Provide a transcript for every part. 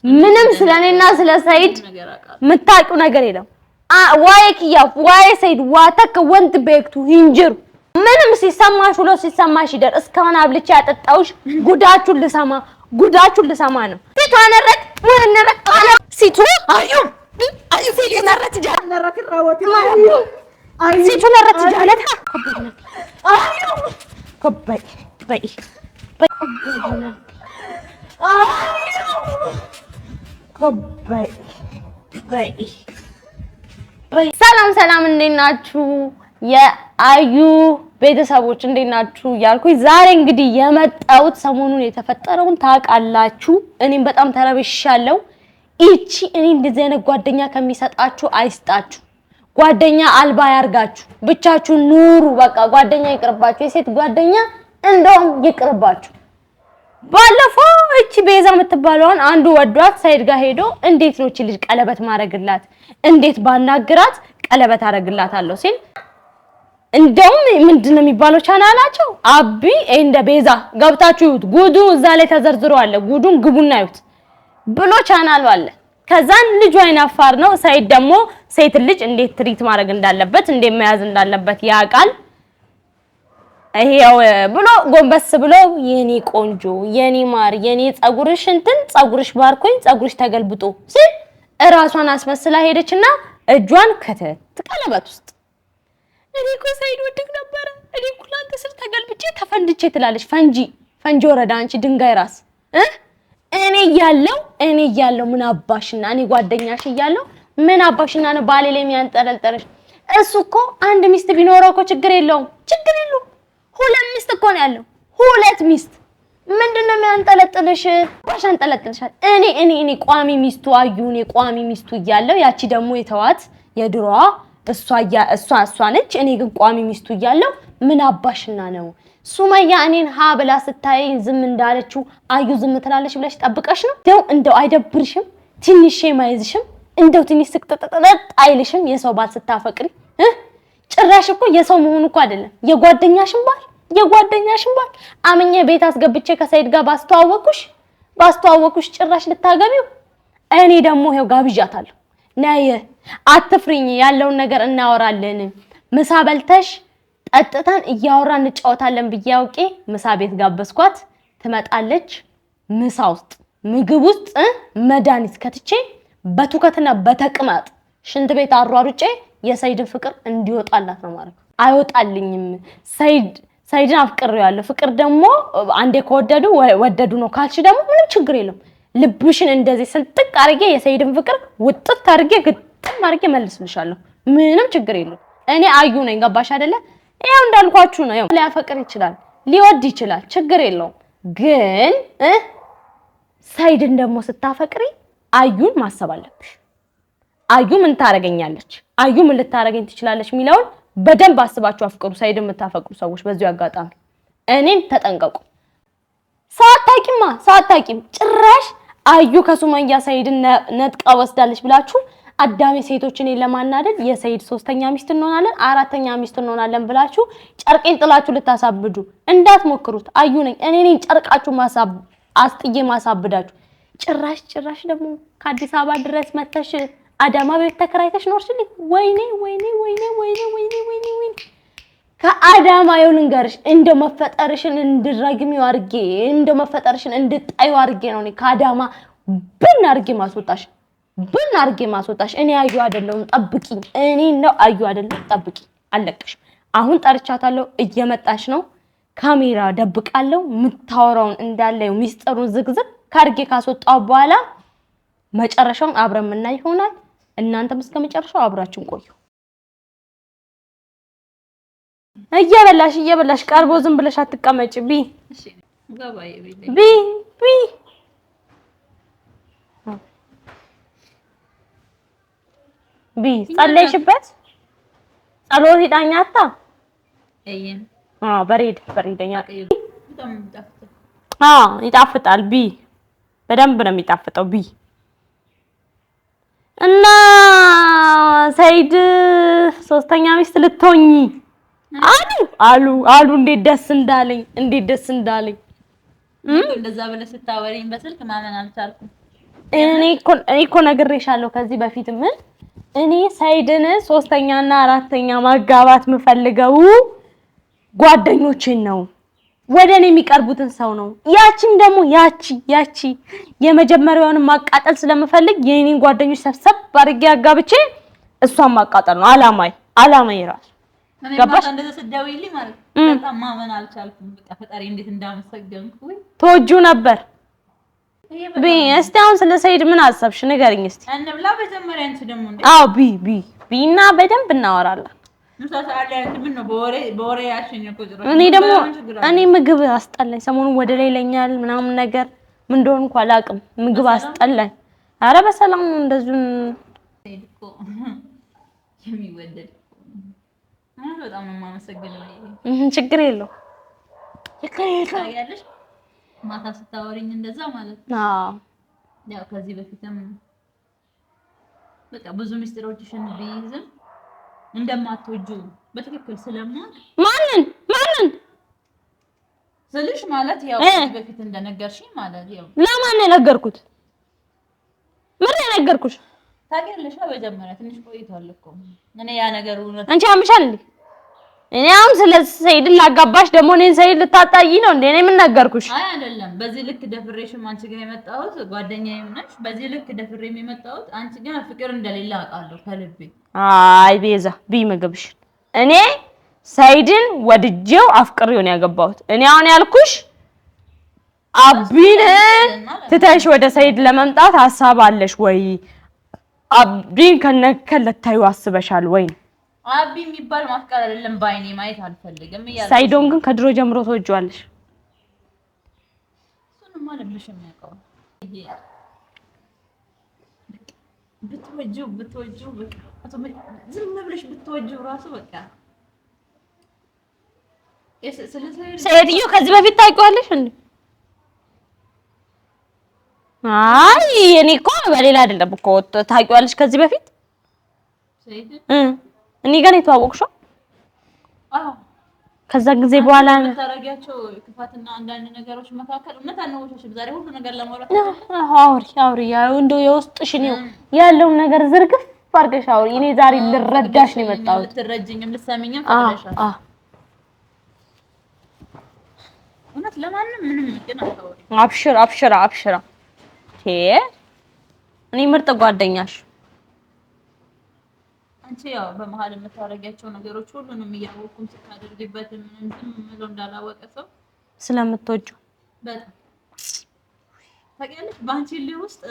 ምንም ስለኔና ስለ ሰይድ ምታቂው ነገር የለም ዋይ ኪያ ዋይ ሰይድ ዋተክ ወንት ቤክቱ ሂንጅር ምንም ሲሰማሽ ሁሉ ሲሰማሽ ይደር እስካሁን አብልቼ ያጠጣውሽ ጉዳችሁን ልሰማ ነው ሲቷነረክ ወነረክ ሲቱ አዩ ሲቱነረት ጃለረክ ራወት አዩ ሲቱነረት ጃለታ አዩ ከበይ በይ ሰላም እንዴት ናችሁ የአዩ ቤተሰቦች እንዴት ናችሁ ያልኩኝ ዛሬ እንግዲህ የመጣሁት ሰሞኑን የተፈጠረውን ታውቃላችሁ እኔም በጣም ተረብሻለሁ እቺ እኔ እንደዚህ አይነት ጓደኛ ከሚሰጣችሁ አይስጣችሁ ጓደኛ አልባ ያርጋችሁ ብቻችሁ ኑሩ በቃ ጓደኛ ይቅርባችሁ የሴት ጓደኛ እንደውም ይቅርባችሁ ባለፈው እቺ ቤዛ የምትባለውን አንዱ ወዷት ሳይድ ጋር ሄዶ እንዴት ነው እቺ ልጅ ቀለበት ማረግላት እንዴት ባናግራት ቀለበት አረግላታለሁ ሲል እንደውም ምንድነው የሚባለው ቻናላቸው አቢ እንደ ቤዛ ገብታችሁ ይሁት ጉዱ እዛ ላይ ተዘርዝሮ አለ ጉዱን ግቡና ይሁት ብሎ ቻናሉ አለ ከዛን ልጅ አይናፋር ነው ሳይድ ደግሞ ሴት ልጅ እንዴት ትሪት ማድረግ እንዳለበት እንዴት መያዝ እንዳለበት ያቃል ይሄው ብሎ ጎንበስ ብሎ የኔ ቆንጆ የኔ ማር የኔ ጸጉርሽ እንትን ጸጉርሽ ባርኮኝ ጸጉርሽ ተገልብጦ ሲል እራሷን አስመስላ ሄደችና እጇን ከተት ቀለበት ውስጥ እኔ እኮ ሳይድ ወድቅ ነበር እኔ ኩላንተ ስር ተገልብጬ ተፈንድቼ ትላለች ፈንጂ ወረዳ አንቺ ድንጋይ ራስ እኔ ያለው ምን አባሽና እኔ ጓደኛሽ ያለው ምን አባሽና ነው ባሌ ላይ የሚያንጠለጥልሽ እሱ እኮ አንድ ሚስት ቢኖረው እኮ ችግር የለውም ሁለት ሚስት እኮ ነው ያለው ሁለት ሚስት ምንድነው የሚያንጠለጥልሽ ባሻንጠለጥልሻል እኔ ቋሚ ሚስቱ አዩኔ ቋሚ ሚስቱ ያለው ያቺ ደግሞ የተዋት የድሮዋ እሷ ነች እኔ ግን ቋሚ ሚስቱ ያለው ምን አባሽና ነው ሱመያ እኔን ሀ ብላ ስታይ ዝም እንዳለችው አዩ ዝም ትላለች ብለሽ ጠብቀሽ ነው እንደው አይደብርሽም ትንሽ የማይዝሽም እንደው ትንሽ ስቅጥጥጥጥ አይልሽም የሰው ባል ስታፈቅሪ ጭራሽ እኮ የሰው መሆኑ እኮ አይደለም የጓደኛሽን ባል አመኘ ቤት አስገብቼ ከሰይድ ጋር ባስተዋወኩሽ ጭራሽ ልታገቢው እኔ ደግሞ ይሄው ጋብዣታለሁ ነይ አትፍሪኝ ያለውን ነገር እናወራለን ምሳ በልተሽ ጠጥተን እያወራን እንጫወታለን ብያውቄ ምሳ ቤት ጋበስኳት ትመጣለች ምሳ ውስጥ ምግብ ውስጥ መድኃኒት ከትቼ በቱከትና በተቅማጥ ሽንት ቤት አሯሩጬ የሰይድን ፍቅር እንዲወጣላት ነው ማለት አይወጣልኝም ሰይድን አፍቅሬዋለሁ ፍቅር ደግሞ አንዴ ከወደዱ ወደዱ ነው ካልሽ ደግሞ ምንም ችግር የለም ልብሽን እንደዚህ ስልጥቅ አርጌ የሰይድን ፍቅር ውጥት አርጌ ግጥም አርጌ መልስልሻለሁ ምንም ችግር የለም እኔ አዩ ነኝ ገባሽ አይደለ ያው እንዳልኳችሁ ነው ያው ሊያፈቅር ይችላል ሊወድ ይችላል ችግር የለውም ግን ሰይድን ደግሞ ስታፈቅሪ አዩን ማሰብ አለብሽ አዩ ምን ታረጋኛለች አዩ ምን ልታረጋኝ ትችላለች ሚላውን በደንብ አስባችሁ አፍቅሩ ሰይድን የምታፈቅሩ ሰዎች በዚሁ አጋጣሚ እኔን ተጠንቀቁ ሳታቂም ጭራሽ አዩ ከሱመያ ሰይድን ነጥቃ ወስዳለች ብላችሁ አዳሜ ሴቶችን ለማናደድ የሰይድ ሶስተኛ ሚስት እንሆናለን አራተኛ ሚስት እንሆናለን ብላችሁ ጨርቄን ጥላችሁ ልታሳብዱ እንዳትሞክሩት አዩ ነኝ እኔ ነኝ ጨርቃችሁ አስጥዬ ማሳብዳችሁ ጭራሽ ደግሞ ከአዲስ አበባ ድረስ መተሽ አዳማ ቤት ተከራይተሽ ኖርሽልኝ ወይኔ ከአዳማ ይልንገርሽ እንደመፈጠርሽን እንድራግሚው አርጌ እንደመፈጠርሽን እንድጣዩ አርጌ ነው እኔ ከአዳማ ብን አርጌ ማስወጣሽ እኔ አዩ አይደለም ጠብቂኝ እኔ ነው አዩ አይደለም ጠብቂ አለቅሽ አሁን ጠርቻታለሁ እየመጣሽ ነው ካሜራ ደብቃለሁ ምታወራውን እንዳለው ሚስጥሩን ዝግዝግ ካርጌ ካስወጣው በኋላ መጨረሻውን አብረን ምናይ ይሆናል እናንተም እስከመጨረሻው አብራችሁን ቆዩ እየበላሽ ቀርቦ ዝም ብለሽ አትቀመጪ እሺ ገባዬ ቢ ጸለይሽበት ጸሎት ይዳኛታ በሬድኛ ይጣፍጣል በደንብ ነው የሚጣፍጠው እና ሰይድ ሶስተኛ ሚስት ልትሆኚ አሉ እንዴት ደስ እንዳለኝ እንደዛ ብለሽ ስታወሪኝ በስልክ ማመን አልቻልኩም እኔ እኮ ነግሬሻለሁ ከዚህ በፊትም እኔ ሰይድን ሶስተኛና አራተኛ ማጋባት የምፈልገው ጓደኞቼን ነው፣ ወደኔ የሚቀርቡትን ሰው ነው። ያቺም ደግሞ ያቺ የመጀመሪያውን ማቃጠል ስለምፈልግ የኔን ጓደኞች ሰብሰብ አድርጌ አጋብቼ እሷን ማቃጠል ነው አላማዬ ራሱ። ገባሽ? እንደዛ ስደውይልኝ ማለት በጣም ማመን አልቻልኩም። በቃ ፈጣሪ እንዴት እንዳመሰገንኩኝ ተወጂው ነበር። እስቲ አሁን ስለ ሰይድ ምን አሰብሽ ንገሪኝ እስቲ። እንብላ መጀመሪያ አንቺ ደግሞ እንዴ? አዎ ቢና በደንብ እናወራለን። እኔ ምግብ አስጠላኝ ሰሞኑን ወደ ላይ ይለኛል ምናምን ነገር ምን እንደሆነ እንኳን አላውቅም። ምግብ አስጠላኝ። ኧረ በሰላም እንደዚሁ እኮ የሚወደድ በጣም ነው የማመሰግነው። ችግር የለው ያለሽ ማታ ስታወሪኝ እንደዛ ማለት ነው። ያው ከዚህ በፊትም በቃ ብዙ ሚስጥሮችሽን ቢይዝም እንደማትወጂው በትክክል ስለማውቅ ማንን ስልሽ ማለት ያው ከዚህ በፊት እንደነገርሽኝ ማለት ያው ለማን ነው የነገርኩት? ምን የነገርኩሽ? ታውቂያለሽ በመጀመሪያ ትንሽ ቆይቷል እኮ እኔ ያ ነገር እውነት አንቺ አምሻል እንዴ? እኔ አሁን ስለ ሰይድ ላጋባሽ ደግሞ እኔን ሰይድ ልታጣይ ነው እንዴ? እኔ ምን ነገርኩሽ? አይ አይደለም። በዚህ ልክ ደፍሬሽም አንቺ ጋር የመጣሁት ጓደኛዬም ነሽ። በዚህ ልክ ደፍሬም የመጣሁት አንቺ ጋር ፍቅር እንደሌለ አውቃለሁ ከልቤ። አይ ቤዛ ቢመገብሽ እኔ ሰይድን ወድጄው አፍቅሬው ነው ያገባሁት። እኔ አሁን ያልኩሽ አቢን ትተሽ ወደ ሰይድ ለመምጣት ሐሳብ አለሽ ወይ? አቢን ከነከለታዩ አስበሻል ወይ? አቢ የሚባል ማፍቀር አይደለም ባይኔ ማየት አልፈልግም እያለ ሰይዶን ግን ከድሮ ጀምሮ ተወጂዋለሽ። እሱንማ ልብሽ የሚያውቀው ይሄ ብትወጂው በቃ ዝም ብለሽ ብትወጂው ራሱ በቃ ሰይድዮ ከዚህ በፊት ታውቂዋለሽ እንዴ? አይ እኔ እኮ በሌላ አይደለም እኮ ታውቂዋለሽ ከዚህ በፊት ሰይድ እኔ ጋር የተዋወቅሽው? አዎ ከዛ ጊዜ በኋላ ታረጋቸው ክፋትና አንዳንድ ነገሮች መካከል እውነት አንወሽሽ ዛሬ ሁሉ ነገር ለማውራት አውሪ ያው እንደው የውስጥሽን ያለውን ነገር ዝርግፍ አድርገሽ አውሪ። እኔ ዛሬ ልረዳሽ ነው የመጣሁት። ልትረጂኝም ልትሰሚኝም ፈቅደሻል። እውነት ለማንም ምንም ግን አታወሪ። አብሽራ እኔ ምርጥ ጓደኛሽ። አንቺ ያው በመሀል የምታረጋቸው ነገሮች ሁሉንም እያወቅኩም ስታደርግበት ምንም ምለው እንዳላወቀ ሰው ስለምትወጂው በጣም ታውቂያለሽ። በአንቺ ልጅ ውስጥ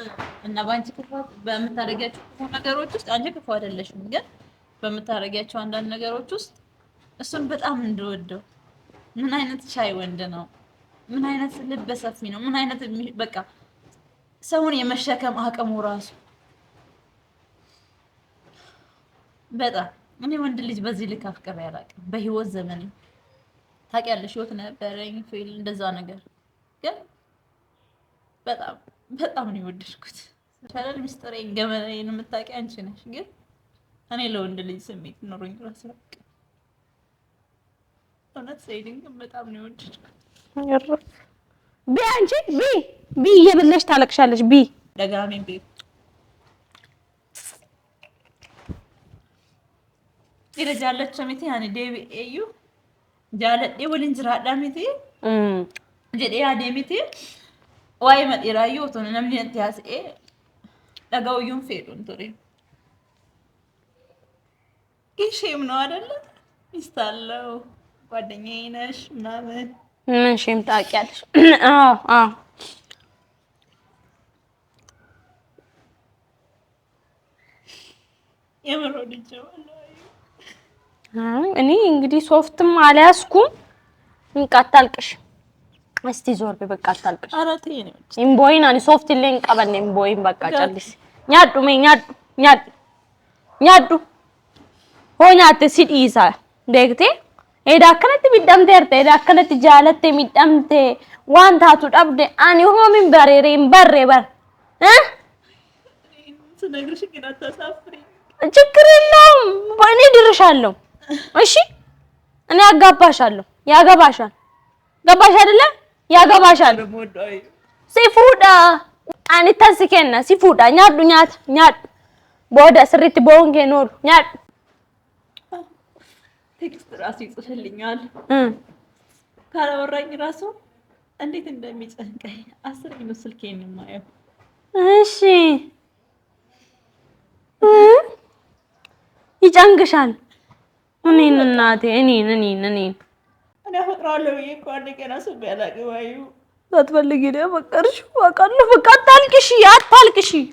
እና በአንቺ ክፋት በምታረጋቸው ነገሮች ውስጥ አንቺ ክፉ አይደለሽም፣ ግን በምታረጋቸው አንዳንድ ነገሮች ውስጥ እሱን በጣም እንደወደው ምን አይነት ቻይ ወንድ ነው፣ ምን አይነት ልበ ሰፊ ነው፣ ምን አይነት በቃ ሰውን የመሸከም አቅሙ ራሱ በጣም እኔ ወንድ ልጅ በዚህ ልክ አፍቅሬ አላውቅም በህይወት ዘመኔ። ታውቂያለሽ ህይወት ነበረኝ ፊል እንደዛ ነገር ግን በጣም ነው የወደድኩት። ቻናል ሚስጥሬን ገመናዬን የምታውቂ አንቺ ነሽ፣ ግን እኔ ለወንድ ልጅ ስሜት ኖሮኝ ራስ አላውቅም። እውነት ሰይድን ግን በጣም ነው የወደድኩት። አንቺ እየበላሽ ታለቅሻለሽ። ደጋሚ Ira jaalacha miti ani deebi'eeyyuu jaaladhee waliin jiraadhaa miti jedhee yaadee miti waa'ee madheeraayyuu otoo namni natti haasa'ee dhaga'uyyuu hin fedhu ture. Isheem ነው አይደለ? ሚስት አለው ጓደኛዬ ነሽ ምናምን ምን ሼም ታውቂያለሽ? የምር ወድጄው እኔ እንግዲህ ሶፍትም አልያዝኩም። እንቃታልቅሽ እስቲ ዞር በቃ አታልቅሽ። አራቴ ነው ኢምቦይን አኒ ሶፍት ለን ቀበን ኢምቦይን በቃ ጨልስ ኛዱ ሆኛት ሲዲሳ ደግቴ ኤዳ ከነት ሚደምቴ እርቴ ኤዳ ከነት ጃለቴ ሚደምቴ ዋንታቱ ዳብደ አኒ ሆሚን በሬሬን በሬ በር ስነግርሽ ግን አታሳፍሪ። ችግር የለውም እኔ ድርሻለሁ። እሺ እኔ አጋባሻለሁ። ያገባሻል። ገባሽ አይደለ? ያገባሻል። ሲፉዳ ani tassi kenna si fuudha nyaadhu nyaadhu booda sirriitti boon kee noolu nyaadhu. ቴክስት ራሱ ይጽፍልኛል ካላወራኝ ራሱ እንዴት እንደሚጨንቀኝ አስር ነው ስልኬን የማየው። እሺ ይጨንቅሻል። እኔን እናቴ እኔን እኔ አፈቅረዋለሁ ብዬ እኮ አንድ ቀን አስቤ አላውቅም። አዩ አትፈልጊ ነው በቀርሽ አውቃለሁ። በቃ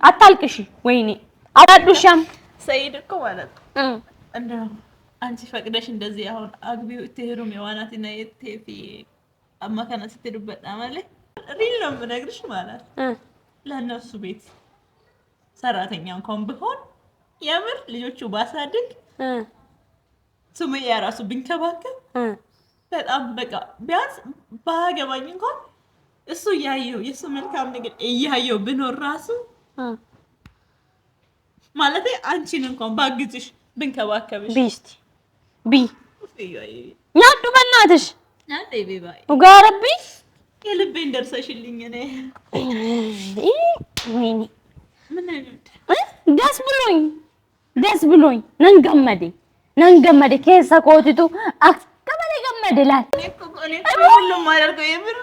አታልቅሺ። ወይኔ አላዱሻም ሰይድ እኮ ማለት እንደው አንቺ ፈቅደሽ እንደዚህ አሁን አግቢው ትሄሩም የዋናት እና የቴፊ አማካና ስትሄዱበት ማለት ሪል ነው የምነግርሽ ማለት ለእነሱ ቤት ሰራተኛ እንኳን ብሆን የምር ልጆቹ ባሳድግ ሱመያ ራሱ ብንከባከብ በጣም በቃ ቢያንስ ባገባኝ እንኳን እሱ ያየው የሱ መልካም ነገር እያየው ብኖር ራሱ ማለት አንቺን እንኳን ባግዝሽ ብንከባከብሽ ቢስቲ ኛዱ በእናትሽ ናዴ ቢባይ ወጋረቢ የልቤን ደርሰሽልኝ እኔ ወይኔ ምን ደስ ብሎኝ ነንገመዴ ከሳ ኮቲቱ አከበለ ገመደላል እኔ ሁሉም ማደርገው የምር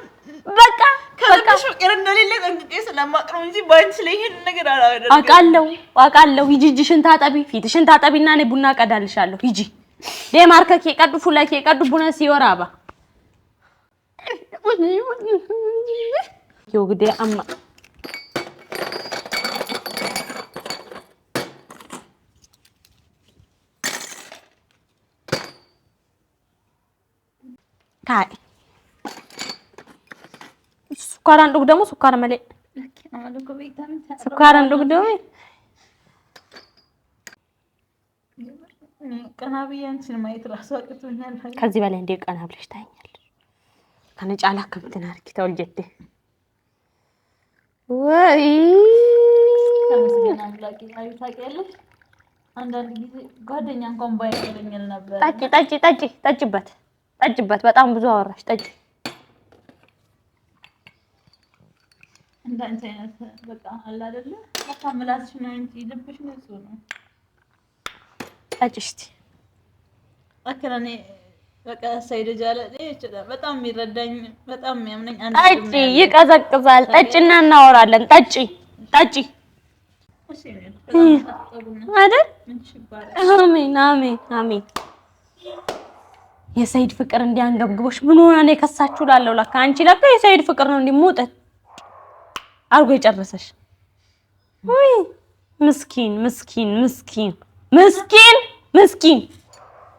በቃ ከልብሽ ፍቅር እንደሌለ ጠንቅቄ ስለማቅረው እንጂ ባንቺ ላይ ይሄን ነገር አላደረገም። አውቃለሁ ሂጂ እጅሽን ታጠቢ ፊትሽን ታጠቢና እኔ ቡና ቀዳልሻለሁ ሂጂ ደማርከ ከቀዱ ፉላከ ከቀዱ ቡና ሲወራባ ይወግዴ አማ ካይ ሱካራን ዱግ ደግሞ ሱካር መለ ሱካራን ዱግ ደግሞ ቀናብያንችን ማየት ራሱ አቅቶኛል። ከዚህ በላይ እንደ ቀና ብለሽ ታኛለሽ። ከነጫላ ከብትን አርኪ ተወልጀደ ወይ ከምስገና አምላኬ አዩ ታውቂያለሽ። አንዳንድ ጊዜ ጓደኛ እንኳን ባይኖረኝ ነበር። ጠጭበት በጣም ብዙ አወራሽ ጠጭ እንዳንተ አይነት በቃ አለ አይደለ ማካመላሽ ነው እንጂ ልብሽ ነው እሱ ነው። ጠጭሽቲ አከራኔ በቃ ሰይድ ጃለ በጣም የሚረዳኝ በጣም የሚያምነኝ አንድ ጠጪ ይቀዘቅዛል። ጠጭና እናወራለን። ጠጪ እሺ አይደል? አሜን። የሰይድ ፍቅር እንዲያንገብግቦሽ ምን ሆነ ነው የከሳችሁ ላለው ለካ አንቺ ለካ የሰይድ ፍቅር ነው እንዲሞጠት አርጎ የጨረሰሽ። ወይ ምስኪን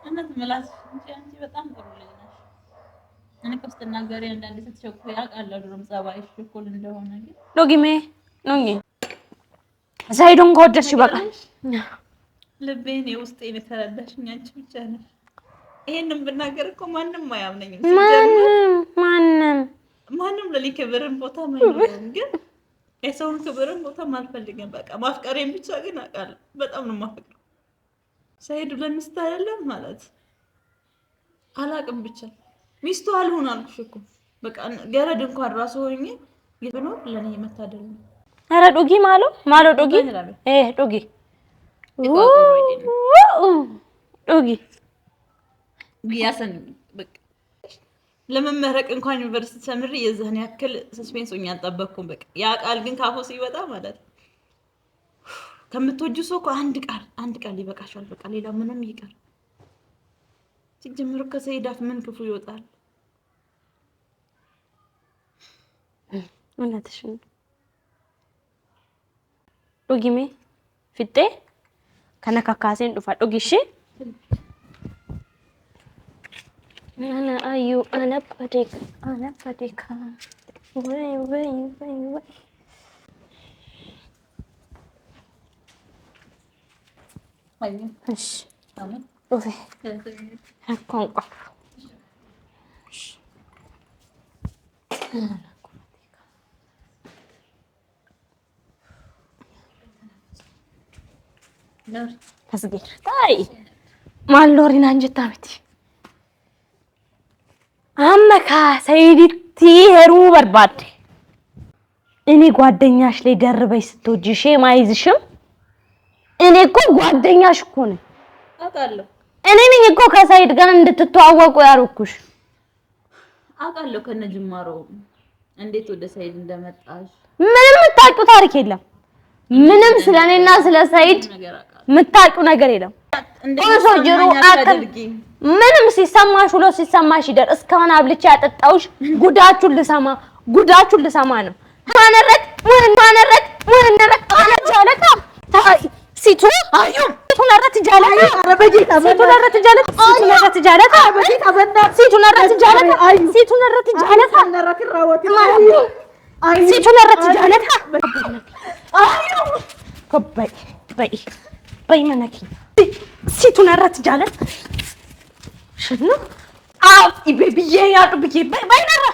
እናት መላስ አንቺ በጣም ጥሩ ልጅ ነሽ። እኔ ከስተናገሪ አንዳንዴ ስትሸኩ ያውቃለሁ ድሮም ጸባይሽ እኩል እንደሆነ ግን ሎጊሜ ሰይዱን ከወደድሽ በቃ ልቤን የውስጤን የተረዳሽኝ አንቺ ብቻ ነሽ። ይሄንን ብናገር እኮ ማንም አያምነኝም። ማንም ለኔ ክብርን ቦታ ማይኖርም፣ ግን የሰውን ክብርን ቦታ ማልፈልግም። በቃ ማፍቀሬን ብቻ ግን አውቃለሁ። በጣም ነው የማፈቅረው። ሰይዱ ለሚስት አይደለም ማለት አላቅም። ብቻ ሚስቱ አልሆን አልኩሽ እኮ በቃ ገረድ እንኳን ራሱ ሆኜ ብኖር ለኔ መታደል ነው። ኧረ ዶጊ ማሎ ዶጊ ያሰን በቃ ለመመረቅ እንኳን ዩኒቨርሲቲ ተምሬ የዛን ያክል ሰስፔንስ ሆኜ አልጠበቅኩም። በቃ ያ ቃል ግን ካፎ ሲወጣ ማለት ከምትወጁ ሰው እኮ አንድ ቃል ይበቃሻል። በቃ ሌላ ምንም ይቀር። ሲጀምር ከሰይድ አፍ ምን ክፉ ይወጣል? እውነትሽ ነው ዶጊሜ ፍጤ ከነካካሴን ዱፋ ዶጊሽ أنا أيو أنا بديك وي أيوة إيش وفي هكون قف أصغر طاي ما اللوري نانجت تامتي أما كا سيدتي هرو برباد እኔ ጓደኛሽ ላይ ደርበሽ ስትወጂ ሼም አይዝሽም? እኔ እኮ ጓደኛሽ እኮ ነኝ። አውቃለሁ። እኔ ነኝ እኮ ከሳይድ ጋር እንድትተዋወቁ ያልኩሽ። አውቃለሁ ከነጅማሮ እንዴት ወደ ሳይድ እንደመጣሽ። ምንም የምታውቂው ታሪክ የለም። ምንም ስለኔና ስለ ሳይድ የምታውቂው ነገር የለም። ቆንጆ ጅሩ አትርጊ። ምንም ሲሰማሽ ውሎ ሲሰማሽ ይደር። እስካሁን አብልቼ ያጠጣውሽ ጉዳችሁን ልሰማ ነው። ማነረክ አነጃለካ ታይ ሲቱ አዩ ሲቱ ነረት ጃለካ አረበጂታ ሲቱ ነረት ጃለካ ሲቱ ነረት ጃለካ አረበጂታ በና ሲቱ ነረት ጃለካ ሲቱ ነረት ጃለካ ነረት ራወት አዩ ሲቱ ነረት ጃለካ አዩ በይ መነኪ ሲቱ ነረት ጃለካ ሽኑ አው ኢቤቢዬ ያጡ ብዬ በይ ነራ